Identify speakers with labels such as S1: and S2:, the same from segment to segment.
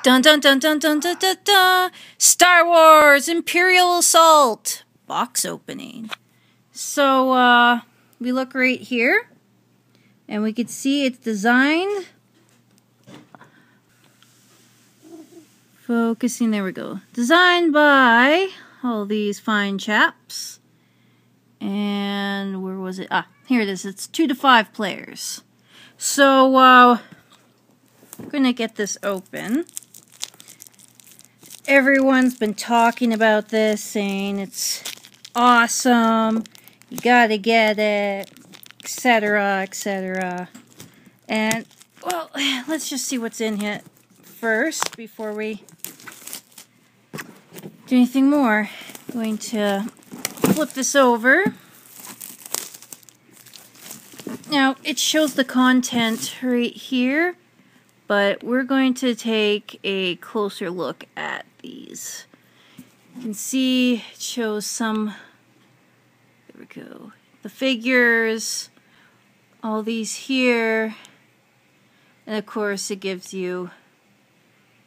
S1: Dun dun dun dun dun dun dun dun! Star Wars Imperial Assault box opening. So we look right here, and we can see it's designed. Focusing, there we go. Designed by all these fine chaps. And where was it? Ah, here it is. It's 2 to 5 players. So we're gonna get this open. Everyone's been talking about this, saying it's awesome, you gotta get it, etc., etc. And, well, let's just see what's in here first before we do anything more. I'm going to flip this over. Now, it shows the content right here, but we're going to take a closer look at these. You can see it shows some, there we go, the figures, all these here, and of course it gives you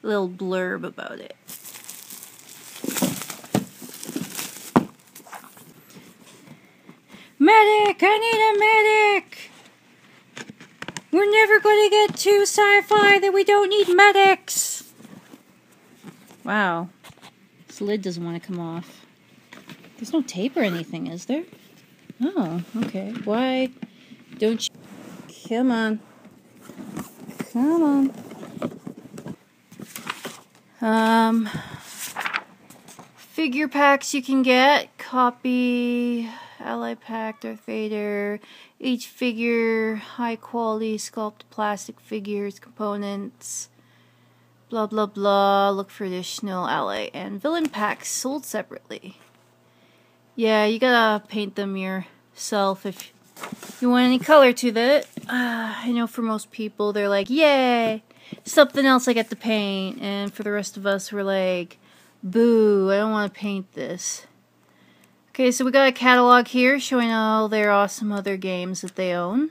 S1: a little blurb about it. Medic! I need a medic! We're never going to get to sci-fi that we don't need medics! Wow. This lid doesn't want to come off. There's no tape or anything, is there? Oh, okay. Why don't you... Come on. Come on. Figure packs you can get. Copy... Ally pack, Darth Vader. Each figure, high quality sculpted plastic figures, components, blah blah blah. Look for additional ally and villain packs sold separately. Yeah, you gotta paint them yourself if you want any color to that. I know for most people they're like, yay, something else I get to paint. And for the rest of us, we're like, boo, I don't want to paint this. Okay, so we got a catalog here showing all their awesome other games that they own.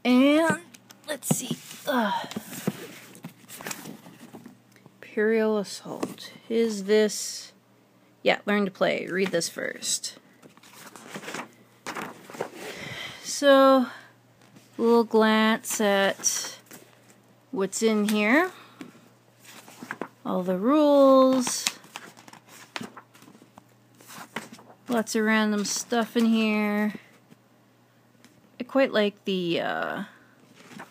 S1: And let's see. Imperial Assault. Is this... Yeah, learn to play. Read this first. So, a little glance at what's in here. All the rules. Lots of random stuff in here. I quite like the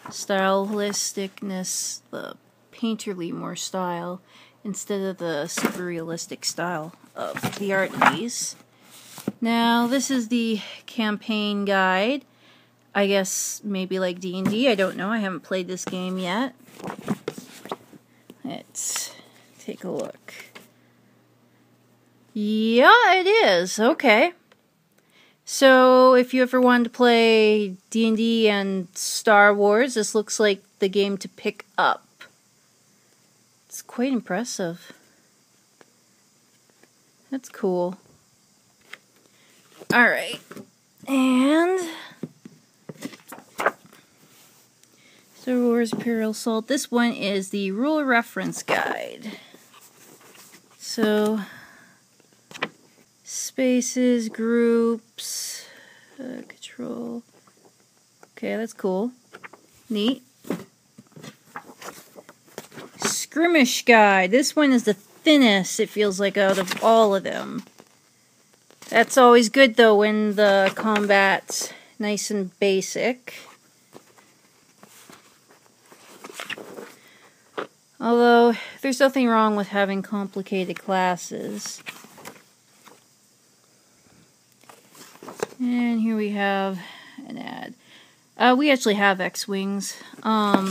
S1: stylisticness, the painterly more style, instead of the super realistic style of the art in these. Now, this is the campaign guide. I guess maybe like D&D, I don't know, I haven't played this game yet. Let's take a look. Yeah, it is. Okay. So, if you ever wanted to play D&D and Star Wars, this looks like the game to pick up. It's quite impressive. That's cool. Alright. And... Star Wars Imperial Assault. This one is the Rule Reference Guide. So... Spaces, groups, control. Okay, that's cool. Neat. Skirmish guide. This one is the thinnest, it feels like, out of all of them. That's always good, though, when the combat's nice and basic. Although, there's nothing wrong with having complicated classes. And here we have an ad. We actually have X-Wings. I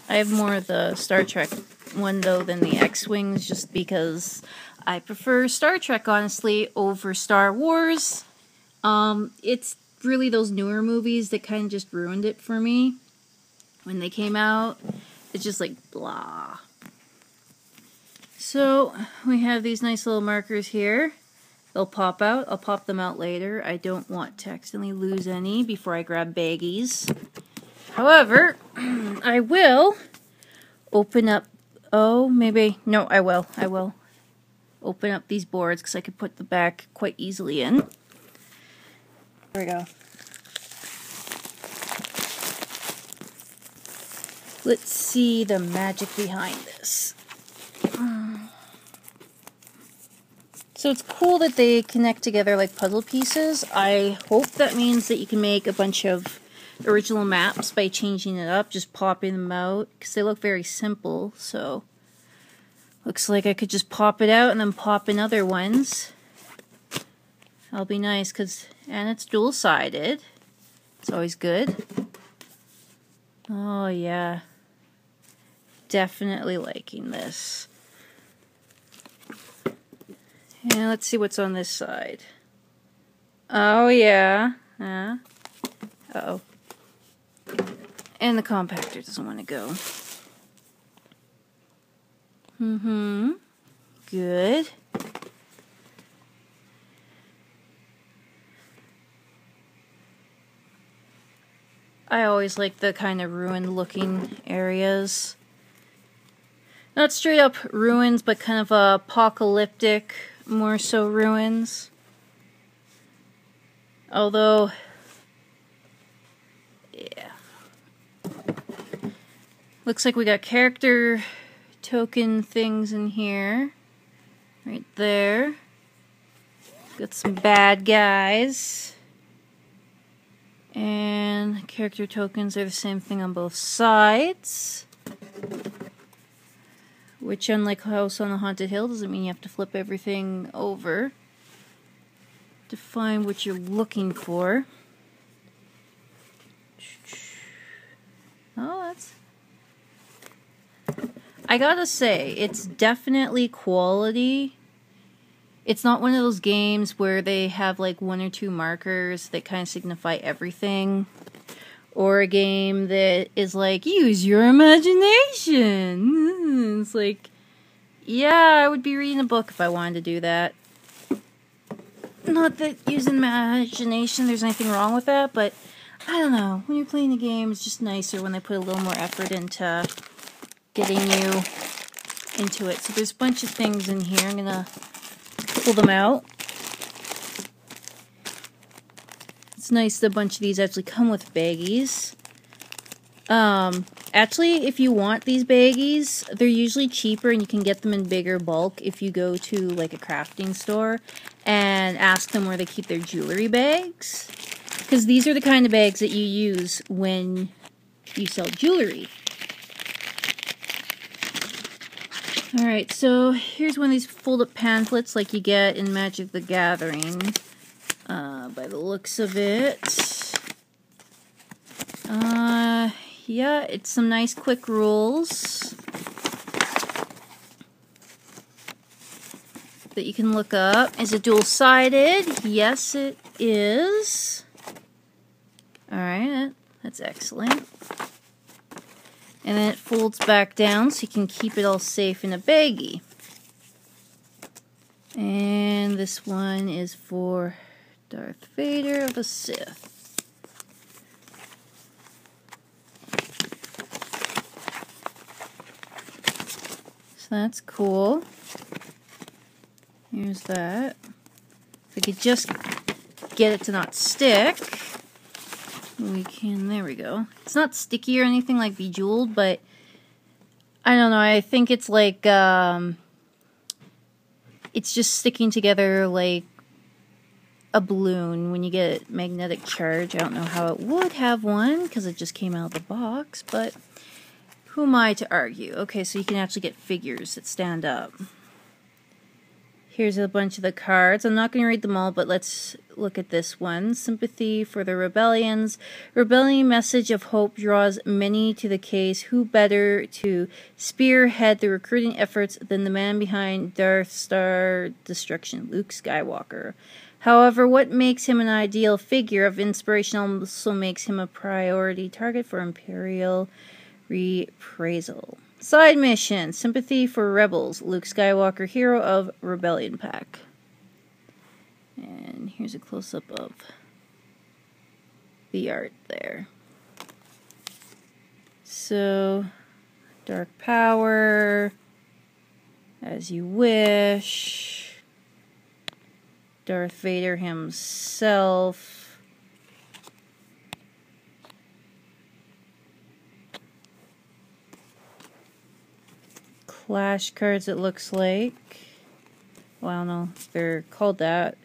S1: have more of the Star Trek one, though, than the X-Wings, just because I prefer Star Trek, honestly, over Star Wars. It's really those newer movies that kind of just ruined it for me. When they came out, it's just like, blah. So, we have these nice little markers here. They'll pop out. I'll pop them out later. I don't want to accidentally lose any before I grab baggies. However, I will open up Oh, maybe. No, I will. I will open up these boards because I could put the back quite easily in. There we go. Let's see the magic behind this. So it's cool that they connect together like puzzle pieces. I hope that means that you can make a bunch of original maps by changing it up, just popping them out, because they look very simple. So looks like I could just pop it out and then pop in other ones. That'll be nice, and it's dual-sided. It's always good. Oh yeah, definitely liking this. And let's see what's on this side. Oh yeah. Uh-oh. And the compactor doesn't want to go. Good. I always like the kind of ruined looking areas. Not straight up ruins, but kind of apocalyptic, more so ruins. Although, yeah. Looks like we got character token things in here. Right there. Got some bad guys. And character tokens are the same thing on both sides. Which, unlike House on the Haunted Hill, doesn't mean you have to flip everything over to find what you're looking for. Oh, that's... I gotta say, it's definitely quality. It's not one of those games where they have like one or two markers that kind of signify everything. Or a game that is like, use your imagination. It's like, yeah, I would be reading a book if I wanted to do that. Not that using imagination, there's anything wrong with that, but I don't know. When you're playing a game, it's just nicer when they put a little more effort into getting you into it. So there's a bunch of things in here. I'm going to pull them out. It's nice that a bunch of these actually come with baggies. Actually, if you want these baggies, they're usually cheaper and you can get them in bigger bulk if you go to like a crafting store and ask them where they keep their jewelry bags. Because these are the kind of bags that you use when you sell jewelry. Alright, so here's one of these fold-up pamphlets like you get in Magic the Gathering. By the looks of it. Yeah, it's some nice quick rules that you can look up. Is it dual-sided? Yes, it is. Alright, that's excellent. And then it folds back down so you can keep it all safe in a baggie. And this one is for Darth Vader of the Sith. So that's cool. Here's that. If we could just get it to not stick, we can, there we go. It's not sticky or anything like Bejeweled, but I don't know, I think it's like, it's just sticking together like a balloon when you get magnetic charge. I don't know how it would have one because it just came out of the box, but who am I to argue? Okay, so you can actually get figures that stand up. Here's a bunch of the cards. I'm not going to read them all, but let's look at this one. Sympathy for the rebellions. Rebellion message of hope draws many to the case. Who better to spearhead the recruiting efforts than the man behind Darth Star destruction, Luke Skywalker? However, what makes him an ideal figure of inspiration also makes him a priority target for Imperial reprisal. Side mission, Sympathy for Rebels, Luke Skywalker, hero of Rebellion Pack. And here's a close-up of the art there. So, Dark Power, As You Wish, Darth Vader himself, Clash cards, it looks like. Well, I don't know if they're called that,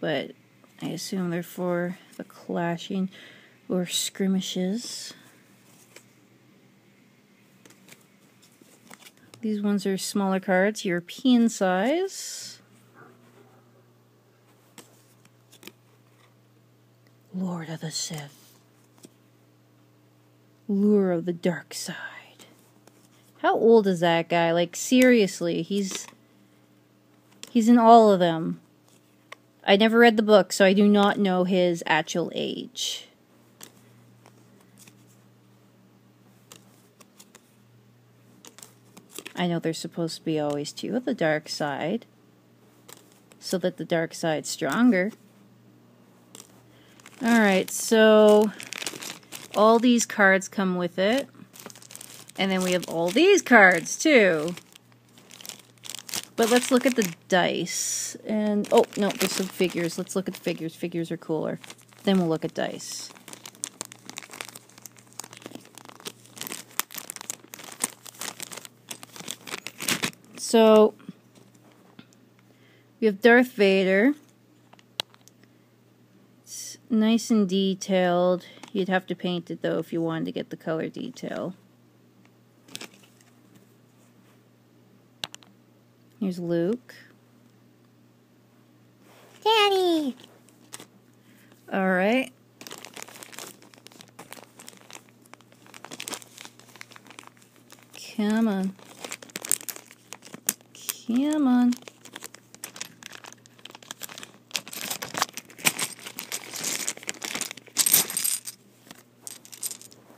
S1: but I assume they're for the clashing or skirmishes. These ones are smaller cards, European size. Lord of the Sith. Lure of the Dark Side. How old is that guy? Like, seriously, he's in all of them. I never read the book, so I do not know his actual age. I know there's supposed to be always two of the dark side, so that the dark side's stronger. Alright, so all these cards come with it. And then we have all these cards, too. But let's look at the dice. And, oh, no, there's some figures. Let's look at the figures. Figures are cooler. Then we'll look at dice. So, we have Darth Vader. It's nice and detailed. You'd have to paint it, though, if you wanted to get the color detail. Here's Luke.
S2: Daddy!
S1: Alright. Come on. Come on.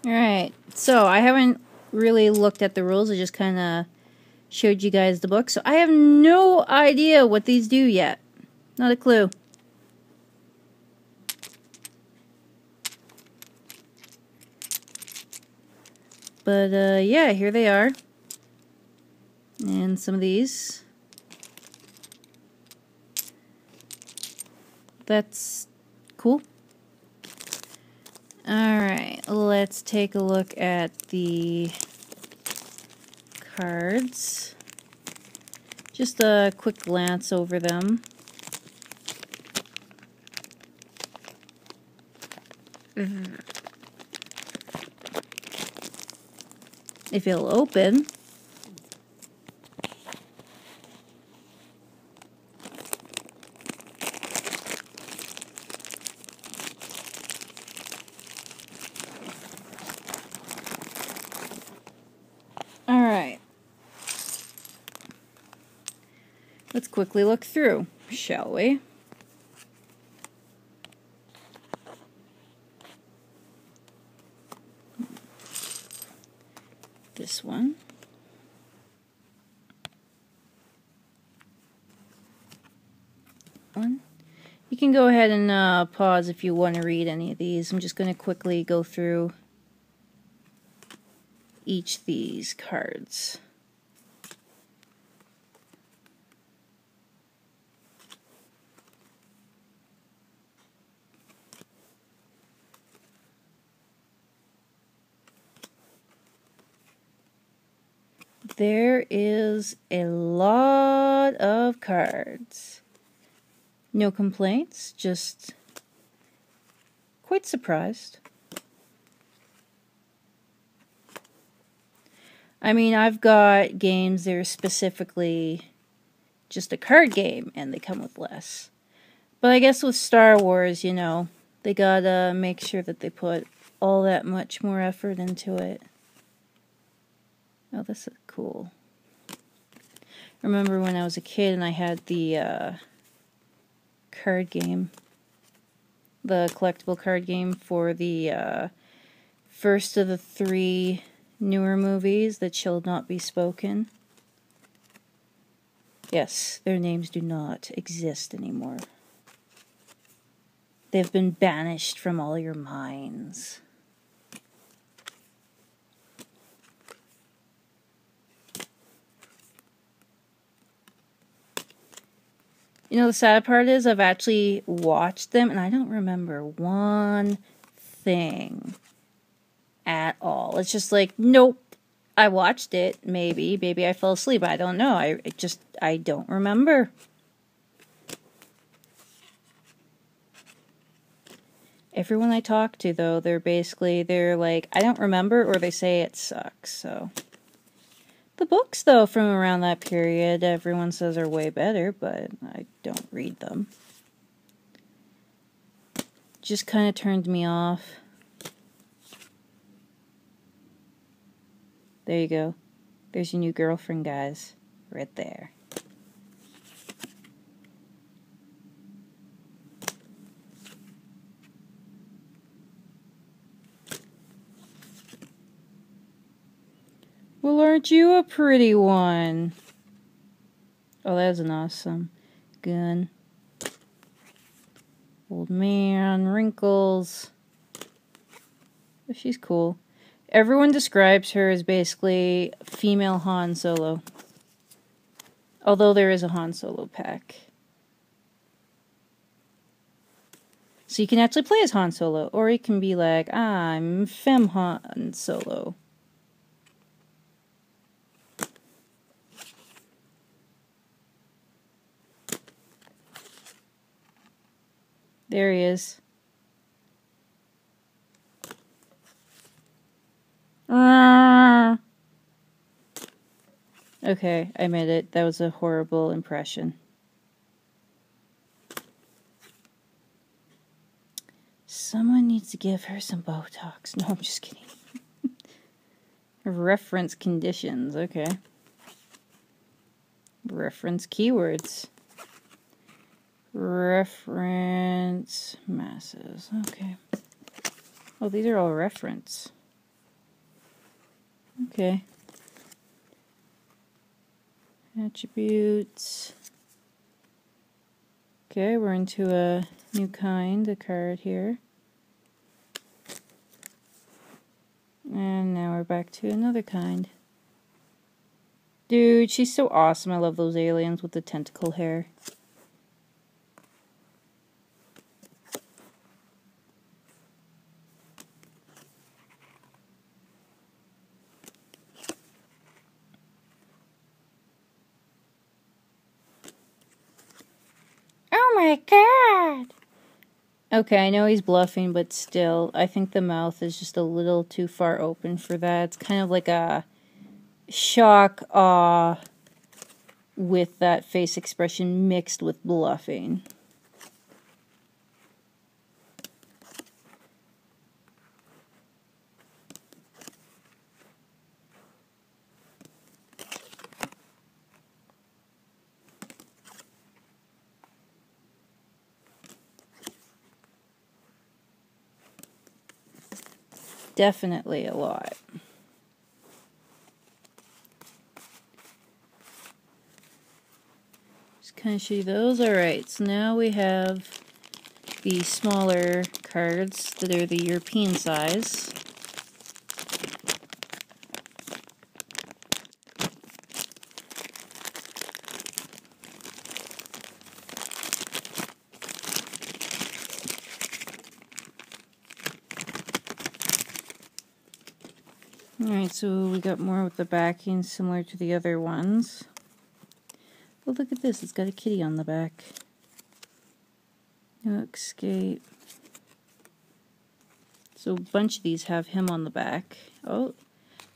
S1: Alright, so I haven't really looked at the rules. I just kind of showed you guys the book. So I have no idea what these do yet. Not a clue. But, yeah, here they are. And some of these. That's cool. Alright, let's take a look at the cards. Just a quick glance over them. If it'll open. Alright. Let's quickly look through, shall we? This one. You can go ahead and pause if you want to read any of these. I'm just going to quickly go through each of these cards. There is a lot of cards. No complaints, just quite surprised. I mean, I've got games that are specifically just a card game and they come with less. But I guess with Star Wars, you know, they gotta make sure that they put all that much more effort into it. Oh, this is cool. I remember when I was a kid and I had the card game. The collectible card game for the first of the 3 newer movies that shall not be spoken. Yes, their names do not exist anymore. They've been banished from all your minds. You know, the sad part is I've actually watched them and I don't remember one thing at all. It's just like, nope. I watched it, maybe I fell asleep. I don't know. I don't remember. Everyone I talk to, though, they're like, I don't remember, or they say it sucks, so. The books, though, from around that period, everyone says are way better, but I don't read them. Just kind of turned me off. There you go. There's your new girlfriend, guys. Right there. Well, aren't you a pretty one? Oh, that's an awesome gun. Old man, wrinkles. Oh, she's cool. Everyone describes her as basically female Han Solo. Although there is a Han Solo pack. So you can actually play as Han Solo. Or you can be like, I'm Femme Han Solo. There he is. Okay, I made it. That was a horrible impression. Someone needs to give her some Botox. No, I'm just kidding. Reference conditions, okay. Reference keywords. Reference masses, okay. Oh, these are all reference. Okay. Attributes. Okay, we're into a new kind of card here. And now we're back to another kind. Dude, she's so awesome. I love those aliens with the tentacle hair. Oh my god! Okay, I know he's bluffing, but still, I think the mouth is just a little too far open for that. It's kind of like a shock, awe, with that face expression mixed with bluffing. Definitely a lot. Just kind of show you those. Alright, so now we have the smaller cards that are the European size. Alright, so we got more with the backing similar to the other ones. Oh, look at this. It's got a kitty on the back. No escape. So a bunch of these have him on the back. Oh,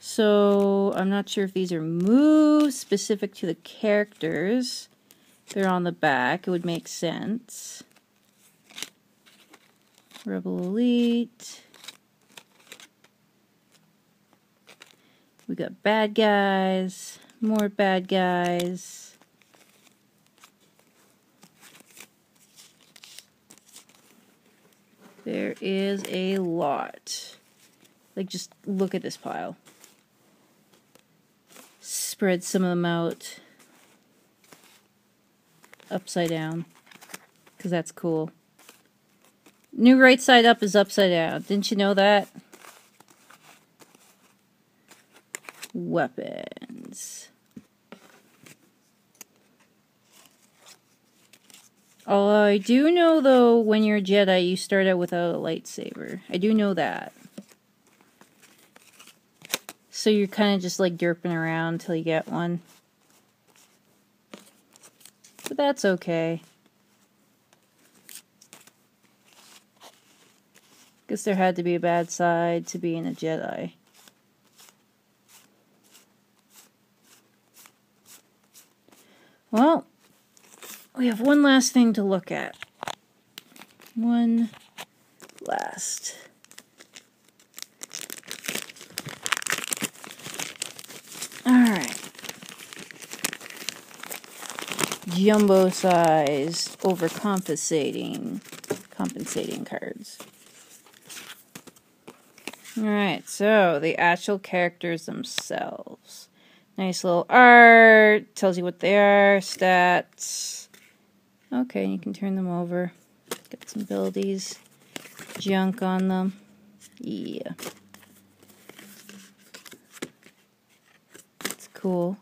S1: so I'm not sure if these are moves specific to the characters. They're on the back. It would make sense. Rebel Elite. We got bad guys. More bad guys. There is a lot. Like, just look at this pile. Spread some of them out upside down, because that's cool. New right side up is upside down. Didn't you know that? Weapons. I do know, though, when you're a Jedi, you start out without a lightsaber. I do know that. So you're kind of just like derping around until you get one. But that's okay. Guess there had to be a bad side to being a Jedi. Well, we have one last thing to look at. One last. Alright. Jumbo size overcompensating cards. Alright, so the actual characters themselves. Nice little art, tells you what they are, stats. Okay, you can turn them over. Got some abilities, junk on them. Yeah. It's cool.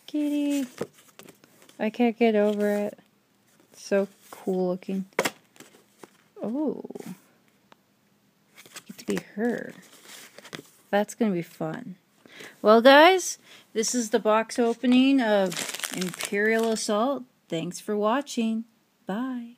S1: Kitty. I can't get over it. It's so cool looking. Oh. Get to be her. That's going to be fun. Well, guys, this is the box opening of Imperial Assault. Thanks for watching. Bye.